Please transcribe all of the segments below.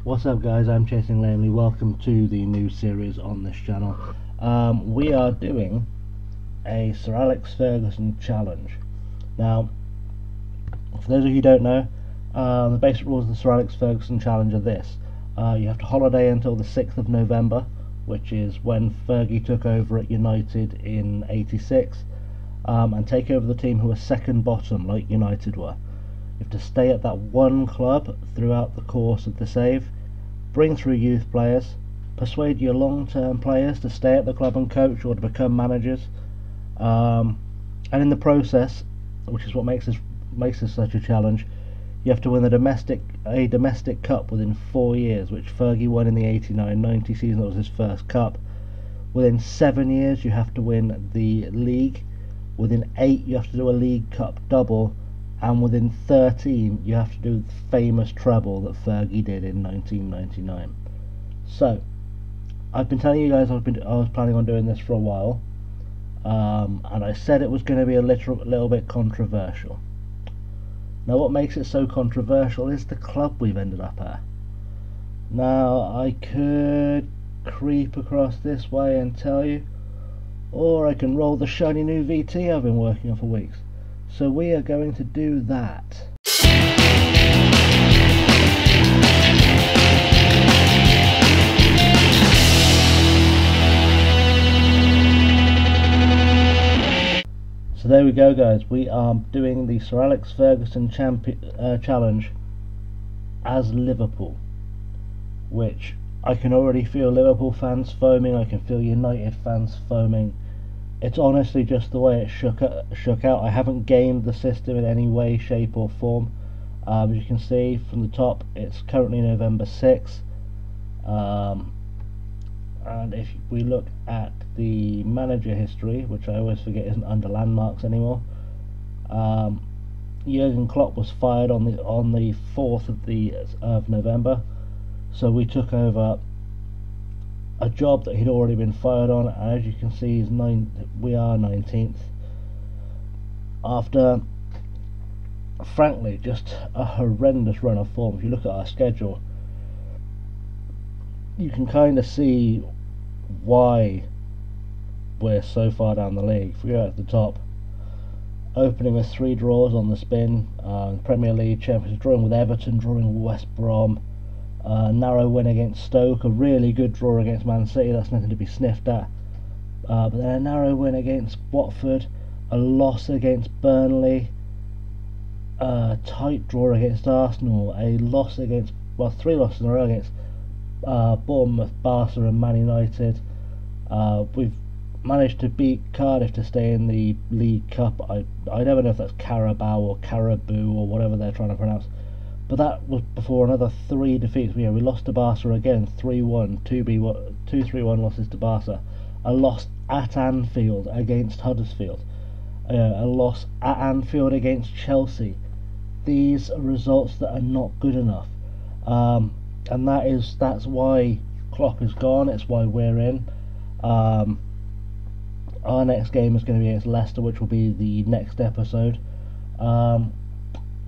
What's up guys, I'm ChasingLamely. Welcome to the new series on this channel. We are doing a Sir Alex Ferguson challenge. Now, for those of you who don't know, the basic rules of the Sir Alex Ferguson challenge are this. You have to holiday until the 6th of November, which is when Fergie took over at United in '86, and take over the team who were second bottom like United were. You have to stay at that one club throughout the course of the save, bring through youth players, persuade your long-term players to stay at the club and coach or to become managers, and in the process, which is what makes this such a challenge, you have to win a domestic cup within 4 years, which Fergie won in the 89-90 season. That was his first cup. Within 7 years you have to win the league. Within 8 you have to do a League Cup double, and within 13 you have to do the famous treble that Fergie did in 1999. So I've been telling you guys I was planning on doing this for a while, and I said it was going to be a little bit controversial. Now what makes it so controversial is the club we've ended up at. Now I could creep across this way and tell you, or I can roll the shiny new VT I've been working on for weeks. So we are going to do that. So there we go guys, we are doing the Sir Alex Ferguson challenge as Liverpool, which I can already feel Liverpool fans foaming, I can feel United fans foaming. It's honestly just the way it shook out. I haven't gamed the system in any way, shape or form. As you can see from the top, it's currently November 6th. And if we look at the manager history, which I always forget isn't under landmarks anymore, Jurgen Klopp was fired on the 4th of November. So we took over a job that he'd already been fired on, and as you can see we are 19th after frankly just a horrendous run of form. If you look at our schedule, you can kind of see why we're so far down the league. If we go at the top, opening with 3 draws on the spin, Premier League Championship, drawing with Everton, drawing with West Brom, narrow win against Stoke, a really good draw against Man City, that's nothing to be sniffed at, but then a narrow win against Watford, a loss against Burnley, a tight draw against Arsenal, a loss against, well, 3 losses in a row against Bournemouth, Barca and Man United. We've managed to beat Cardiff to stay in the League Cup. I never know if that's Carabao or Caribou or whatever they're trying to pronounce. But that was before another 3 defeats. We lost to Barca again, 3-1, 2-3-1 losses to Barca. A loss at Anfield against Huddersfield. A loss at Anfield against Chelsea. These are results that are not good enough. And that's why Klopp is gone, it's why we're in. Our next game is going to be against Leicester, which will be the next episode.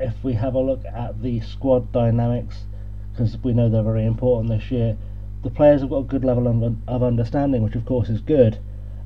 If we have a look at the squad dynamics, because we know they're very important this year, the players have got a good level of understanding, which of course is good.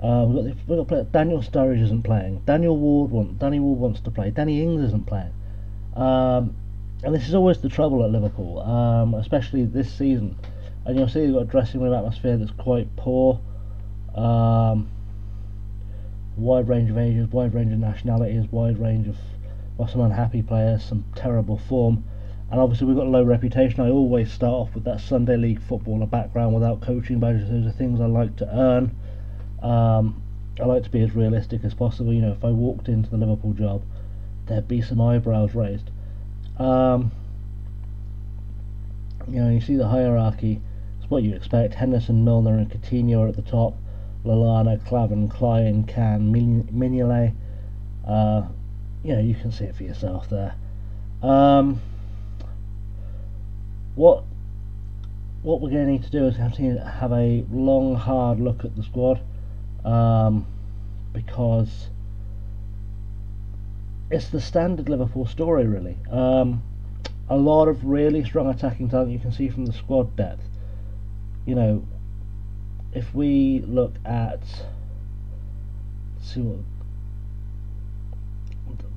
We've got Daniel Sturridge isn't playing. Danny Ward wants to play. Danny Ings isn't playing. And this is always the trouble at Liverpool, especially this season. And you'll see we've got a dressing room atmosphere that's quite poor. Wide range of ages, wide range of nationalities, wide range of some unhappy players, some terrible form, and obviously we've got a low reputation. I always start off with that Sunday League footballer background without coaching badges. Those are things I like to earn. I like to be as realistic as possible. You know, if I walked into the Liverpool job, there'd be some eyebrows raised. You know, you see the hierarchy. It's what you expect. Henderson, Milner and Coutinho are at the top. Lallana, Clavan, Klein, Can, Mignolet. You know, you can see it for yourself there. What we're going to need to do is have a long, hard look at the squad, because it's the standard Liverpool story, really. a lot of really strong attacking talent. You can see from the squad depth. You know, if we look at, see what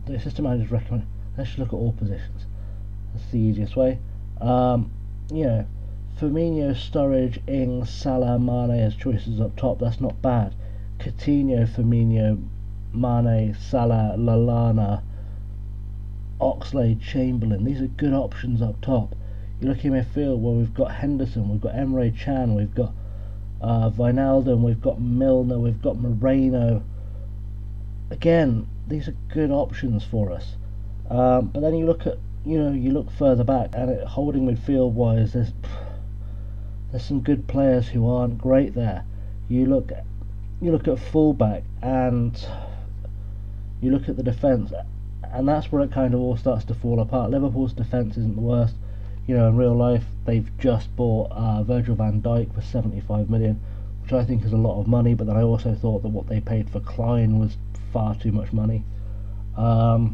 the assistant managers recommend. Let's just look at all positions. That's the easiest way. You know, Firmino, Sturridge, Ings, Salah, Mane as choices up top. That's not bad. Coutinho, Firmino, Mane, Salah, Lallana, Oxlade, Chamberlain. These are good options up top. You look in midfield where we've got Henderson, we've got Emre Can, we've got Wijnaldum, we've got Milner, we've got Moreno. Again, these are good options for us. But then you look at, you look further back, and holding midfield wise, there's some good players who aren't great there. You look at fullback, and you look at the defence, and that's where it kind of all starts to fall apart. Liverpool's defence isn't the worst. In real life, they've just bought Virgil van Dijk for 75 million, which I think is a lot of money. But then I also thought that what they paid for Klein was far too much money. But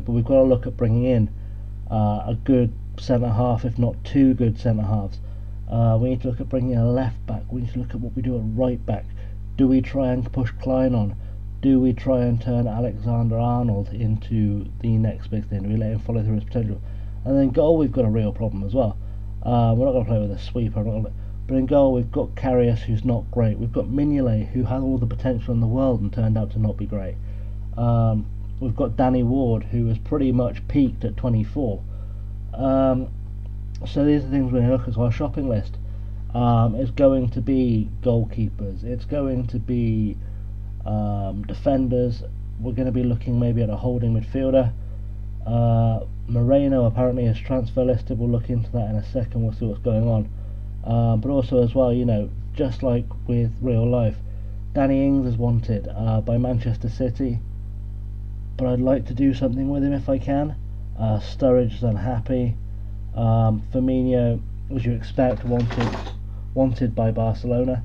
we've got to look at bringing in a good centre half, if not two good centre halves. We need to look at bringing in a left back. We need to look at what we do at right back. Do we try and push Klein on? Do we try and turn Alexander-Arnold into the next big thing? Do we let him follow through his potential? And then goal, we've got a real problem as well. We're not going to play with a sweeper, but in goal we've got Karius, who's not great. We've got Mignolet, who had all the potential in the world and turned out to not be great. We've got Danny Ward, who has pretty much peaked at 24. So these are things we're going to look at. So our shopping list is going to be goalkeepers. It's going to be defenders. We're going to be looking maybe at a holding midfielder. Moreno apparently is transfer listed. We'll look into that in a second. We'll see what's going on. But also as well, just like with real life, Danny Ings is wanted by Manchester City, but I'd like to do something with him if I can. Sturridge is unhappy. Firmino, as you expect, wanted by Barcelona.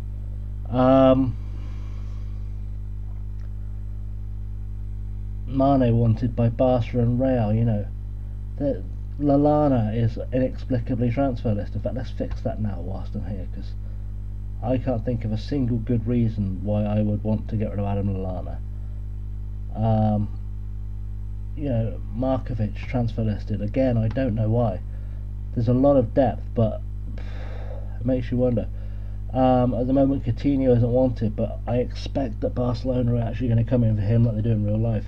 Mane wanted by Barca and Real. Lallana is inexplicably transfer list. In fact, let's fix that now whilst I'm here, because I can't think of a single good reason why I would want to get rid of Adam Lallana. Markovic transfer listed again. I don't know why. There's a lot of depth, but it makes you wonder. At the moment, Coutinho isn't wanted, but I expect that Barcelona are actually going to come in for him like they do in real life.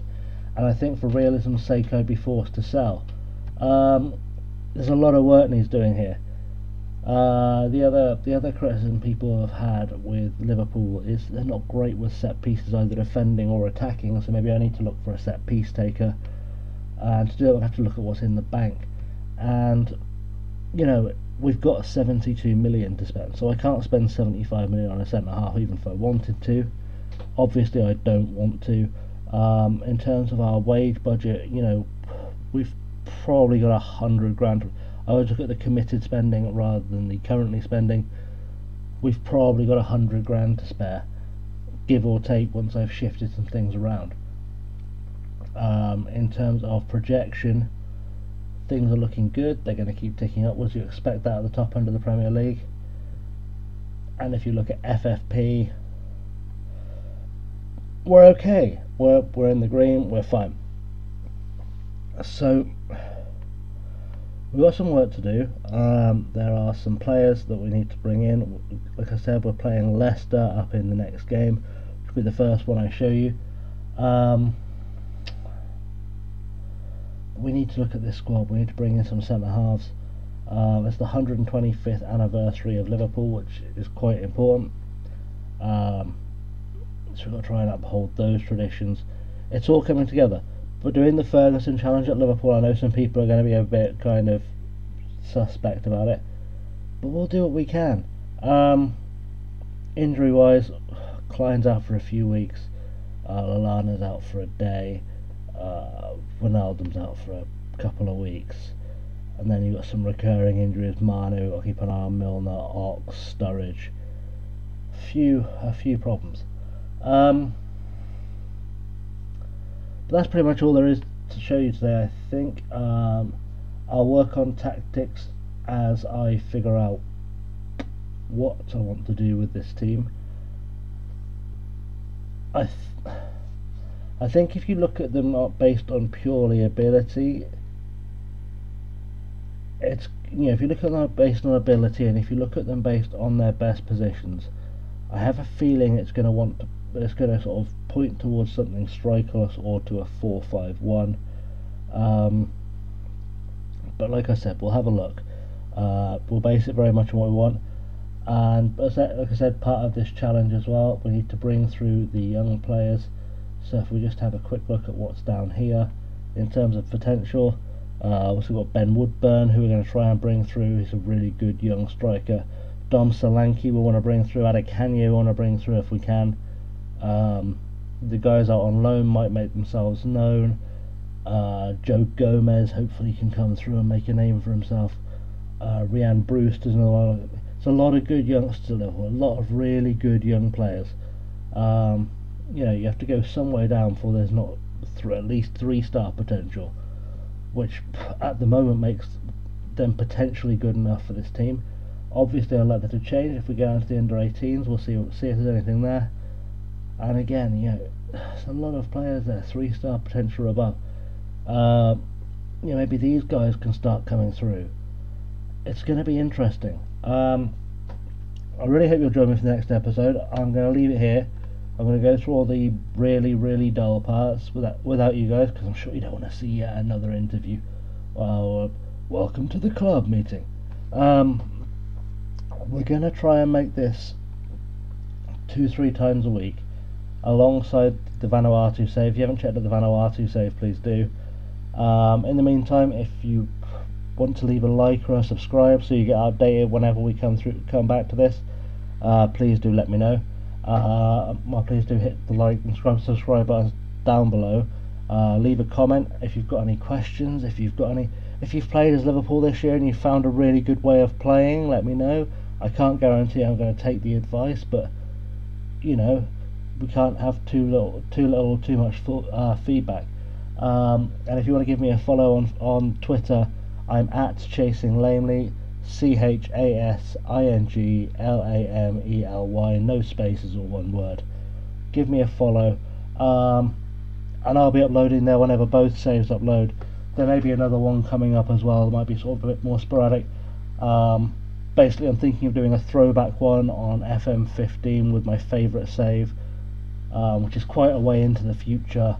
And I think for realism's sake, I'd be forced to sell. There's a lot of work needs doing here. The other criticism people have had with Liverpool is they're not great with set pieces, either defending or attacking. So maybe I need to look for a set piece taker. And to do that, I have to look at what's in the bank. And we've got 72 million to spend, so I can't spend 75 million on a centre half, even if I wanted to. Obviously, I don't want to. In terms of our wage budget, we've probably got 100 grand. I would look at the committed spending rather than the currently spending. We've probably got 100 grand to spare, give or take, once I've shifted some things around. In terms of projection, things are looking good. They're going to keep ticking upwards. You expect that at the top end of the Premier League. And if you look at FFP, we're okay. We're in the green. We're fine. So we've got some work to do. There are some players that we need to bring in. Like I said, we're playing Leicester up in the next game, which will be the first one I show you. We need to look at this squad. We need to bring in some centre halves. It's the 125th anniversary of Liverpool, which is quite important. So we've got to try and uphold those traditions. It's all coming together. But doing the Ferguson challenge at Liverpool, I know some people are going to be a bit kind of suspect about it, but we'll do what we can. Injury wise, Klein's out for a few weeks, Lallana's out for a day, Wijnaldum's out for a couple of weeks, and then you've got some recurring injuries. Manu, I'll keep an eye on Milner, Ox, Sturridge. A few problems. But that's pretty much all there is to show you today, I think. I'll work on tactics as I figure out what I want to do with this team. I think if you look at them not based on purely ability, it's, you know, if you look at them based on ability and if you look at them based on their best positions, I have a feeling it's going to sort of point towards something strikerless or to a 4-5-1. But like I said, we'll have a look. We'll base it very much on what we want. And like I said, part of this challenge as well, we need to bring through the young players. So if we just have a quick look at what's down here in terms of potential, we've also got Ben Woodburn, who we're going to try and bring through. He's a really good young striker. Dom Solanke we want to bring through. Adekanye we want to bring through if we can. The guys out on loan might make themselves known. Joe Gomez hopefully can come through and make a name for himself. Rhian Brewster's another one. It's a lot of good youngsters at Liverpool, a lot of really good young players. You know, you have to go some way down before there's not at least 3-star potential, which at the moment makes them potentially good enough for this team. Obviously I'd like that to change if we go into the under-18s. We'll see if there's anything there. And again, you know, there's a lot of players there, 3-star potential or above. You know, maybe these guys can start coming through. It's going to be interesting. I really hope you'll join me for the next episode. I'm going to leave it here. I'm going to go through all the really dull parts without you guys, because I'm sure you don't want to see yet another interview. Well, welcome to the club meeting. We're going to try and make this 2-3 times a week, alongside the Vanuatu save. If you haven't checked out the Vanuatu save, please do. In the meantime, if you want to leave a like or a subscribe so you get updated whenever we come back to this, please do let me know. Please do hit the like and subscribe buttons down below. Leave a comment if you've got any questions. If you've played as Liverpool this year and you found a really good way of playing, let me know. I can't guarantee I'm going to take the advice, but you know, we can't have too much feedback. And if you want to give me a follow on Twitter, I'm at ChasingLamely, ChasingLamely, no spaces or one word. Give me a follow, and I'll be uploading there whenever both saves upload. There may be another one coming up as well. It might be sort of a bit more sporadic. Basically, I'm thinking of doing a throwback one on FM15 with my favourite save, which is quite a way into the future,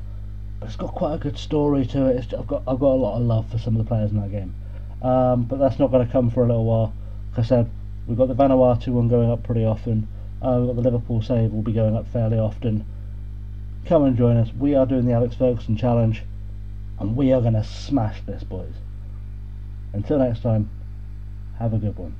but it's got quite a good story to it. I've got a lot of love for some of the players in that game, but that's not going to come for a little while. Like I said, we've got the Vanuatu one going up pretty often. We've got the Liverpool save will be going up fairly often. Come and join us. We are doing the Alex Ferguson challenge, and we are going to smash this, boys. Until next time, have a good one.